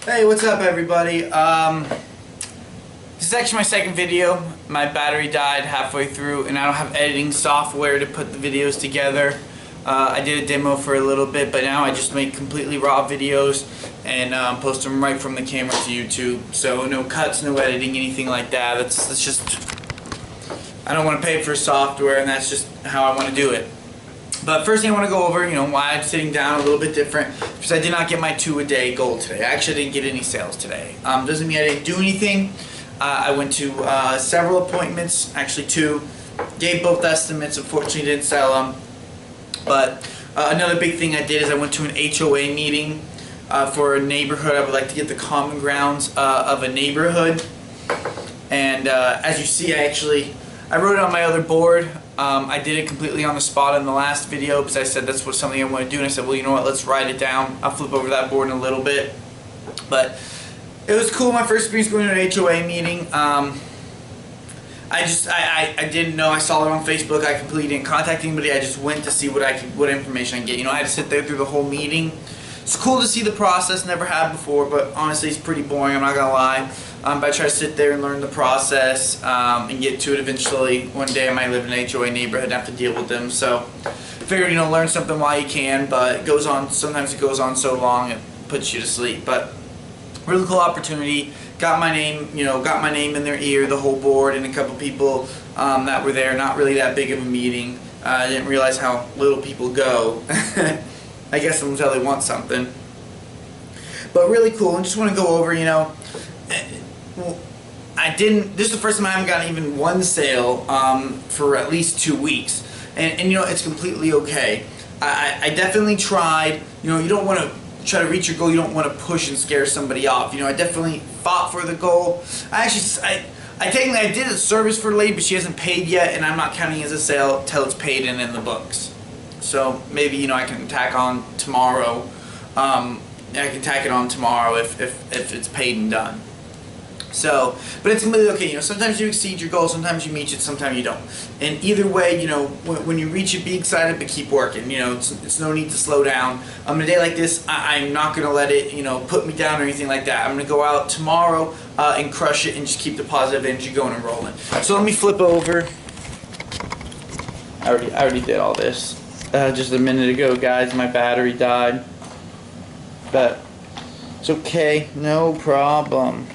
Hey, what's up everybody? This is actually my second video. My battery died halfway through and I don't have editing software to put the videos together. I did a demo for a little bit, but now I just make completely raw videos and post them right from the camera to YouTube. So no cuts, no editing, anything like that. That's just, I don't want to pay for software, and that's just how I want to do it. But first thing I want to go over, why I'm sitting down a little bit different, because I did not get my 2-a-day goal today. I actually didn't get any sales today. Doesn't mean I didn't do anything. I went to several appointments, actually 2, gave both estimates, unfortunately didn't sell them. But another big thing I did is I went to an HOA meeting for a neighborhood. I would like to get the common grounds of a neighborhood. And as you see, I wrote it on my other board. I did it completely on the spot in the last video because I said that's something I want to do, and I said, well, you know what, let's write it down. I'll flip over that board in a little bit. But it was cool, my first experience going to an HOA meeting. I didn't know. I saw it on Facebook. I completely didn't contact anybody. I just went to see what information I could get. I had to sit there through the whole meeting. It's cool to see the process. Never had before, but honestly, it's pretty boring. I'm not gonna lie. But I try to sit there and learn the process and get to it eventually. One day I might live in an HOA neighborhood and have to deal with them. So, figured learn something while you can. But it goes on. Sometimes it goes on so long it puts you to sleep. But really cool opportunity. Got my name, got my name in their ear, the whole board, and a couple people that were there. Not really that big of a meeting. I didn't realize how little people go. I guess someone's how they want something. But really cool, and just want to go over, this is the first time I haven't gotten even one sale for at least 2 weeks. And it's completely okay. I definitely tried, you don't want to try to reach your goal, you don't want to push and scare somebody off. I definitely fought for the goal. I technically did a service for the lady, but she hasn't paid yet, and I'm not counting it as a sale till it's paid and in the books. So maybe I can tack on tomorrow. I can tack it on tomorrow if it's paid and done. So, but it's completely okay. Sometimes you exceed your goal, sometimes you meet it, sometimes you don't. And either way, when you reach it, be excited, but keep working. It's no need to slow down. On a day like this, I'm not gonna let it, put me down or anything like that. I'm gonna go out tomorrow and crush it and just keep the positive energy going and rolling. So let me flip over. I already did all this. Just a minute ago, guys, my battery died, but it's okay, no problem.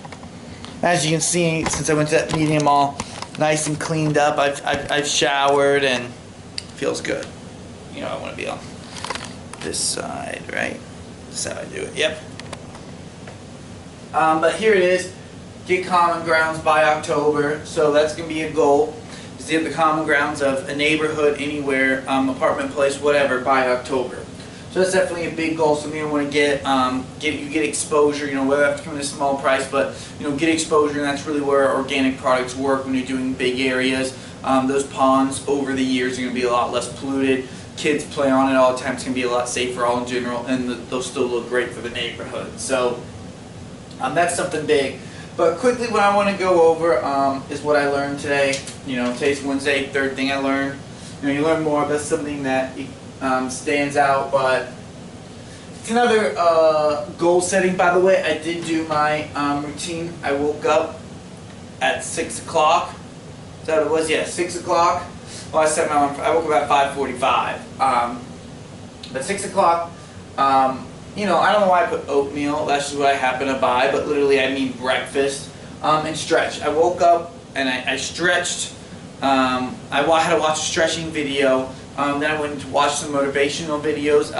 As you can see, since I went to that meeting, I'm all nice and cleaned up. I've showered and feels good. I want to be on this side, right? That's how I do it. Yep. But here it is. Get common grounds by October, so that's gonna be a goal. To get the common grounds of a neighborhood, anywhere, apartment place, whatever, by October. So that's definitely a big goal. Something I want to get. Get exposure. Whether I have to come in a small price, but get exposure, and that's really where organic products work when you're doing big areas. Those ponds over the years are going to be a lot less polluted. Kids play on it all the time. It's going to be a lot safer all in general, and they'll still look great for the neighborhood. So that's something big. But quickly, what I want to go over is what I learned today. Today's Wednesday, third thing I learned. You learn more, but that's something that stands out. But it's another goal setting. By the way, I did do my routine. I woke up at 6 o'clock. Is that what it was? Yeah, 6 o'clock. Well, I woke up at 5:45. But 6 o'clock. I don't know why I put oatmeal. That's just what I happen to buy, but literally I mean breakfast and stretch. I woke up and I stretched. I had to watch a stretching video. Then I went to watch some motivational videos.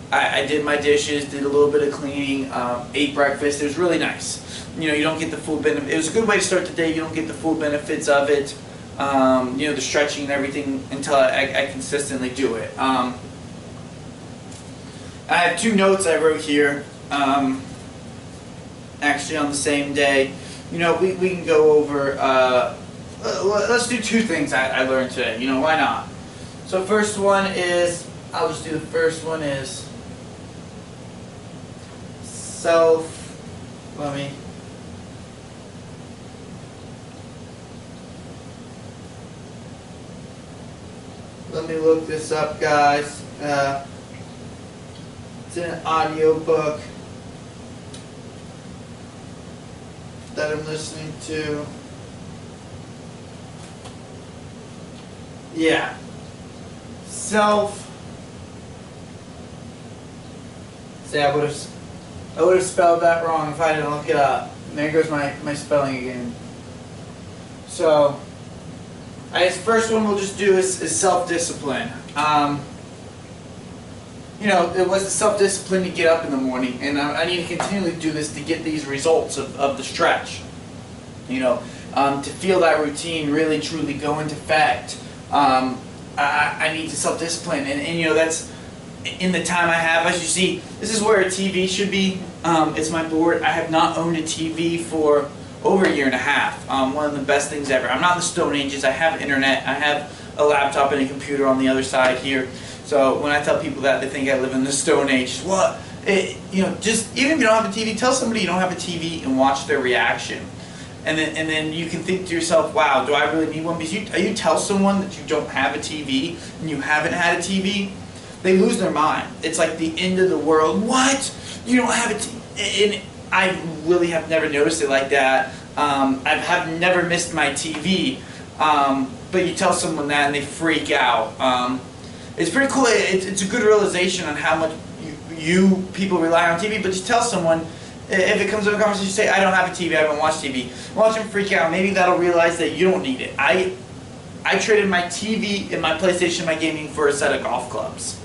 I did my dishes, did a little bit of cleaning, ate breakfast. It was really nice. You don't get the full benefit. It was a good way to start the day. You don't get the full benefits of it. The stretching and everything until I consistently do it. I have 2 notes I wrote here, actually on the same day. We can go over, let's do 2 things I learned today. Why not? So first one is, I'll just do the first one is let me look this up, guys. It's in an audio book. that I'm listening to. Yeah. See, I would have spelled that wrong if I didn't look it up. And there goes my spelling again. So, I guess the first one we'll just do is self-discipline. You know, it was the self-discipline to get up in the morning, and I need to continually do this to get these results of the stretch. You know, to feel that routine really truly go into effect. I need to self-discipline, and you know, that's in the time I have. As you see, this is where a TV should be. It's my board. I have not owned a TV for over a year and a half. One of the best things ever. I'm not in the Stone Ages. I have internet. I have a laptop and a computer on the other side here. So when I tell people that, they think I live in the Stone Age. What? You know, just even if you don't have a TV, tell somebody you don't have a TV and watch their reaction. And then you can think to yourself, wow, do I really need one? Because you tell someone that you don't have a TV and you haven't had a TV, they lose their mind. It's like the end of the world. What? You don't have a TV? And I really have never noticed it like that. I have never missed my TV. But you tell someone that and they freak out. It's pretty cool. It's a good realization on how much you people rely on TV. But just tell someone, if it comes to a conversation, say, I don't have a TV, I haven't watched TV. Watch them freak out. Maybe that'll realize that you don't need it. I traded my TV and my PlayStation, my gaming, for a set of golf clubs.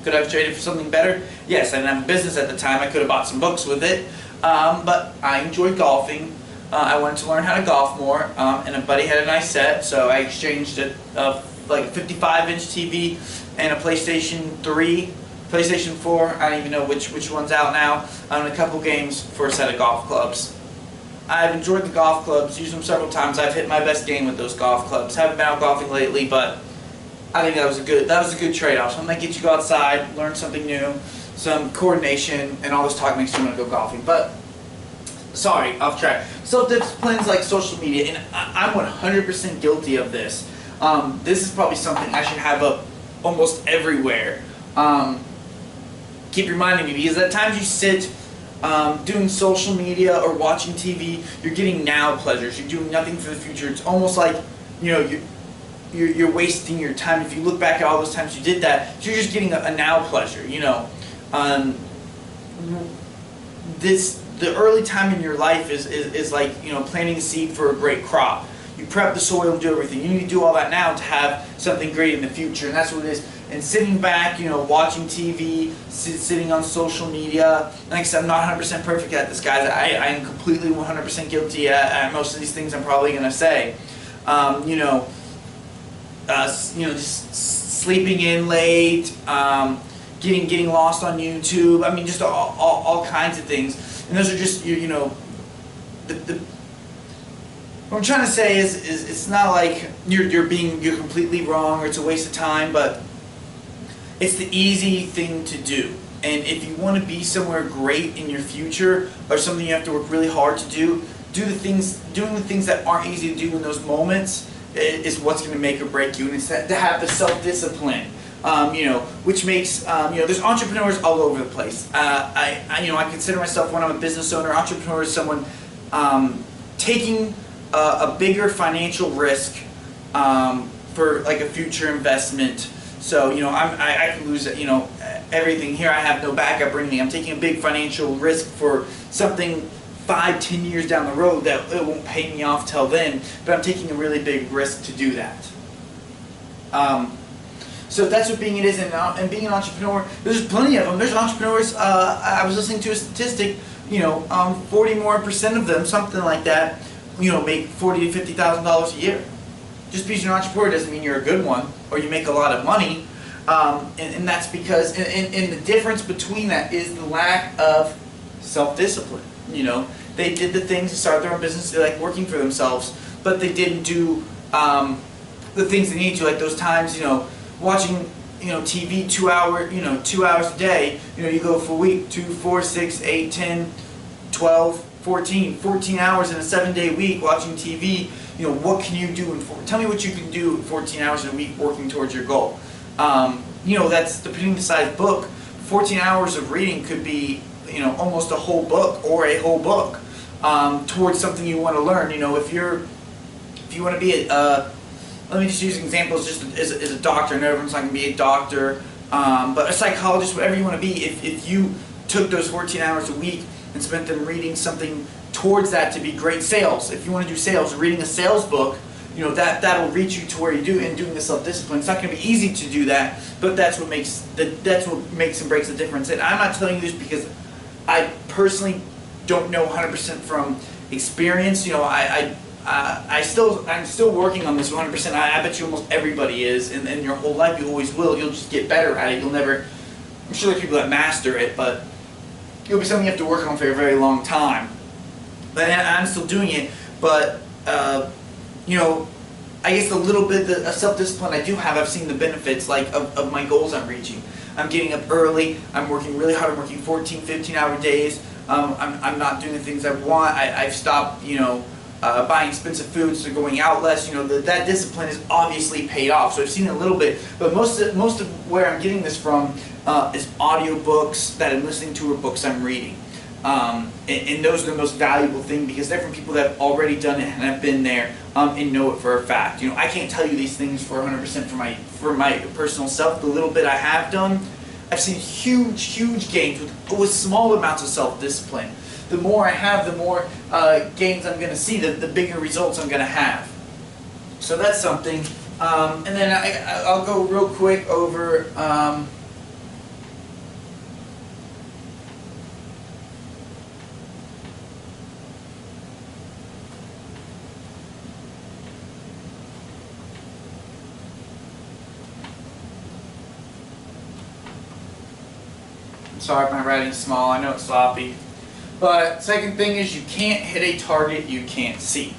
Could I have traded for something better? Yes, I didn't have a business at the time. I could have bought some books with it. But I enjoyed golfing. I wanted to learn how to golf more. And a buddy had a nice set, so I exchanged like a 55-inch TV and a PlayStation 3, PlayStation 4, I don't even know which one's out now, and a couple games for a set of golf clubs. I've enjoyed the golf clubs, used them several times. I've hit my best game with those golf clubs. Haven't been out golfing lately, but I think that was a good trade-off. Something that gets you go outside, learn something new, some coordination, and all this talk makes you want to go golfing. But sorry, off track. Self-discipline's like social media, and I'm 100% guilty of this. This is probably something I should have up almost everywhere. Keep reminding me, because at times you sit doing social media or watching TV, you're getting now pleasures. You're doing nothing for the future. It's almost like, you know, you're wasting your time. If you look back at all those times you did that, you're just getting a now pleasure. You know, the early time in your life is like, you know, planting a seed for a great crop. You prep the soil and do everything. You need to do all that now to have something great in the future, and that's what it is. And sitting back, you know, watching TV, sitting on social media. Like I said, I'm not 100% perfect at this, guys. I am completely 100% guilty at most of these things I'm probably going to say. You know, just sleeping in late, getting lost on YouTube. I mean, just all kinds of things. And those are just, you know, what I'm trying to say is it's not like you're completely wrong or it's a waste of time, but it's the easy thing to do. And if you want to be somewhere great in your future or something you have to work really hard to do, doing the things that aren't easy to do in those moments is what's going to make or break you. And it's to have the self-discipline, you know, which makes, you know, there's entrepreneurs all over the place. You know, I consider myself, when I'm a business owner, entrepreneur is someone taking a bigger financial risk for like a future investment. So, you know, I can lose, you know, everything here. I have no backup or anything. I'm taking a big financial risk for something 5-10 years down the road that it won't pay me off till then, but I'm taking a really big risk to do that. So that's what being it is, and being an entrepreneur, there's plenty of them. There's entrepreneurs, I was listening to a statistic, you know, 40% more of them, something like that, you know, make $40,000 to $50,000 a year. Just because you're an entrepreneur doesn't mean you're a good one or you make a lot of money, and that's because, and the difference between that is the lack of self-discipline. You know, they did the things to start their own business, they like working for themselves, but they didn't do the things they need to, like those times, you know, watching, you know, TV 2 hours a day. You know, you go for a week, 2, 4, 6, 8, 10, 12, 14 hours in a 7-day week watching TV. You know, what can you do tell me what you can do in 14 hours in a week working towards your goal. You know, that's depending on the size book. 14 hours of reading could be, you know, almost a whole book or a whole book. towards something you want to learn. You know, if you want to be let me just use examples just as a doctor, and everyone's not going to be a doctor, but a psychologist, whatever you want to be. If you took those 14 hours a week and spent them reading something towards that to be great sales. If you want to do sales, reading a sales book, you know, that'll reach you to where you do, and doing the self-discipline. It's not going to be easy to do that, but that's what makes and breaks the difference. And I'm not telling you this because I personally don't know 100% from experience. You know, I'm still working on this 100%. I bet you almost everybody is, and your whole life you always will. You'll just get better at it. You'll never. I'm sure there's people that master it, but it'll be something you have to work on for a very long time. But I'm still doing it. But you know, I guess a little bit of self-discipline I do have, I've seen the benefits like of my goals I'm reaching. I'm getting up early. I'm working really hard. I'm working 14, 15-hour days. I'm not doing the things I want. I've stopped, you know, buying expensive foods, so going out less. You know, that discipline is obviously paid off. So I've seen it a little bit, but most of where I'm getting this from is audiobooks that I'm listening to or books I'm reading. And those are the most valuable thing because they're from people that have already done it and have been there and know it for a fact. You know, I can't tell you these things for 100% for my personal self. The little bit I have done, I've seen huge gains with small amounts of self-discipline. The more I have, the more gains I'm going to see, the bigger results I'm going to have. So that's something. And then I'll go real quick over. Sorry if my writing's small, I know it's sloppy. But second thing is you can't hit a target you can't see.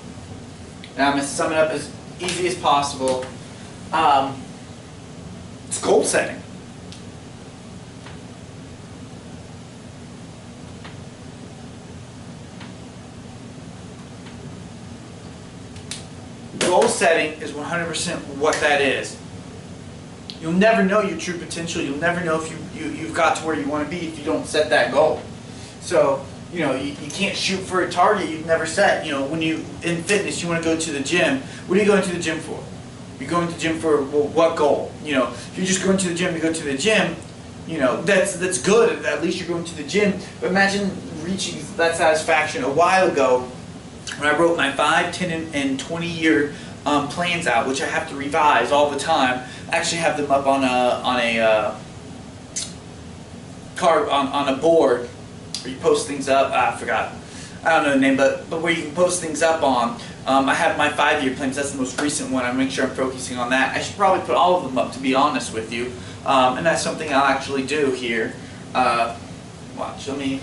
Now I'm going to sum it up as easy as possible. It's goal setting. Goal setting is 100% what that is. You'll never know your true potential. You'll never know if you've got to where you want to be if you don't set that goal. So, you know, you can't shoot for a target you've never set. You know, when you, in fitness, you want to go to the gym. What are you going to the gym for? You're going to the gym for, well, what goal? You know, if you're just going to the gym to go to the gym, you know, that's good. At least you're going to the gym. But imagine reaching that satisfaction. A while ago, when I wrote my 5, 10, and 20 year plans out, which I have to revise all the time. I actually have them up on a card on a board where you post things up. I forgot. I don't know the name, but where you can post things up on. I have my 5-year plans. That's the most recent one. I make sure I'm focusing on that. I should probably put all of them up, to be honest with you. And that's something I'll actually do here. Watch. Let me.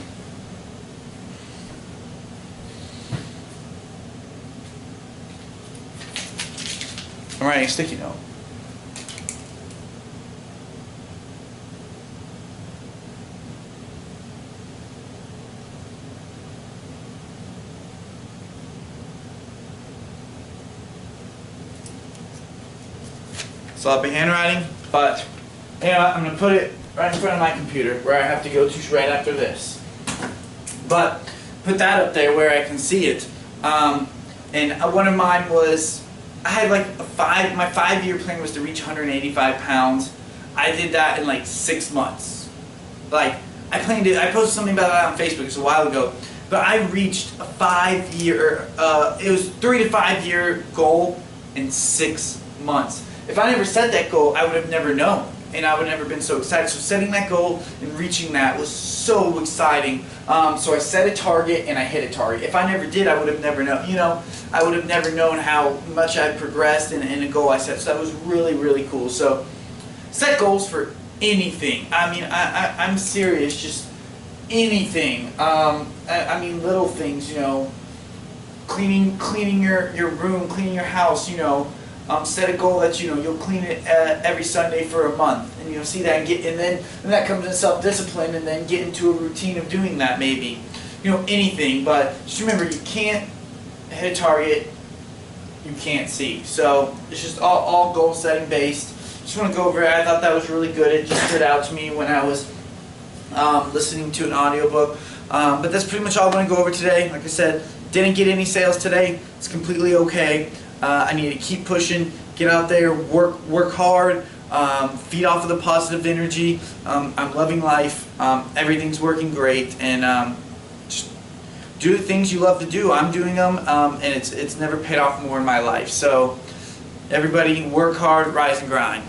I'm writing a sticky note. Sloppy handwriting, but you know, I'm going to put it right in front of my computer where I have to go to right after this. But put that up there where I can see it. And one of mine was, I had like my 5-year plan was to reach 185 pounds. I did that in like 6 months. Like, I planned it, I posted something about that on Facebook, it's a while ago. But I reached a 5-year, it was 3 to 5 year goal in 6 months. If I never set that goal, I would have never known. And I would have never been so excited. So setting that goal and reaching that was so exciting. So I set a target and I hit a target. If I never did, I would have never known. You know, I would have never known how much I'd progressed in a goal I set. So that was really, really cool. So set goals for anything. I mean, I'm serious. Just anything. I mean, little things. You know, cleaning your room, cleaning your house. You know. Set a goal that you'll clean it every Sunday for a month, and you'll see that and then that comes in self-discipline, and then get into a routine of doing that maybe, anything. But just remember, you can't hit a target you can't see. So it's just all goal setting based. Just want to go over it. I thought that was really good. It just stood out to me when I was listening to an audiobook. But that's pretty much all I want to go over today. Like I said, didn't get any sales today. It's completely okay. I need to keep pushing, get out there, work hard, feed off of the positive energy. I'm loving life. Everything's working great, and just do the things you love to do. I'm doing them, and it's never paid off more in my life. So everybody, work hard, rise and grind.